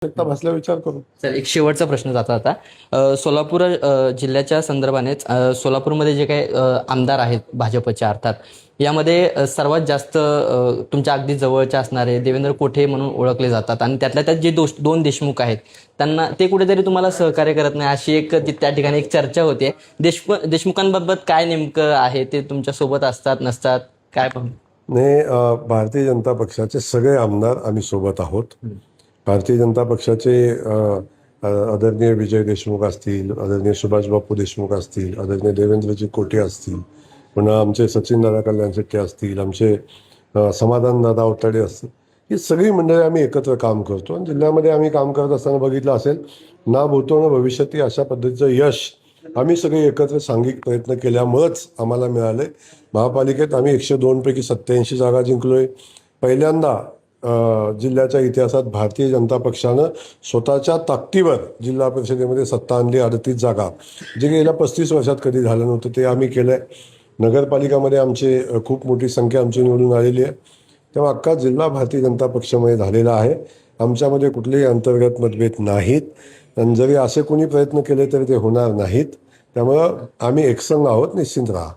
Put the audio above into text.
आवश्यकता भासल्यावर विचार करू. सर, एक शेवटचा प्रश्न जाता आता सोलापूर जिल्ह्याच्या संदर्भानेच सोलापूरमध्ये जे काही आमदार आहेत भाजपचे अर्थात यामध्ये सर्वात जास्त तुमच्या अगदी जवळच्या असणारे देवेंद्र कोठे म्हणून ओळखले जातात आणि त्यातल्या त्यात जे दोन देशमुख आहेत त्यांना ते कुठेतरी तुम्हाला सहकार्य करत नाही अशी एक त्या ठिकाणी एक चर्चा होते. देशमुखांबाबत काय नेमकं आहे ते तुमच्या सोबत असतात नसतात काय पण? नाही, भारतीय जनता पक्षाचे सगळे आमदार आम्ही सोबत आहोत. भारतीय जनता पक्षाचे आदरणीय विजय देशमुख असतील, आदरणीय सुभाष बापू देशमुख असतील, आदरणीय देवेंद्रजी कोटे असतील, पुन्हा आमचे सचिनदादा कल्याण शेट्टी असतील, आमचे समाधानदादा आवताडे असतील, ही सगळी मंडळी आम्ही एकत्र काम करतो. आणि जिल्ह्यामध्ये आम्ही काम करत असताना बघितलं असेल ना भूतो न भविष्यती अशा पद्धतीचं यश आम्ही सगळे एकत्र सांघिक प्रयत्न केल्यामुळंच आम्हाला मिळाले. महापालिकेत आम्ही 102 पैकी 87 जागा जिंकलोय. पहिल्यांदा जिल्ह्याच्या इतिहासात भारतीय जनता पक्षानं स्वतःच्या ताकदीवर जिल्हा परिषदेमध्ये सत्ता आणली. 38 जागा, जे गेल्या 35 वर्षात कधी झालं नव्हतं ते आम्ही केलंय. नगरपालिकामध्ये आमचे खूप मोठी संख्या आमची निवडून आलेली आहे. तेव्हा अख्खा जिल्हा भारतीय जनता पक्षामध्ये झालेला आहे. आमच्यामध्ये कुठलेही अंतर्गत मतभेद नाहीत आणि जरी असे कोणी प्रयत्न केले तरी ते होणार नाहीत. त्यामुळं आम्ही एकसंघ आहोत, निश्चिंत राहा.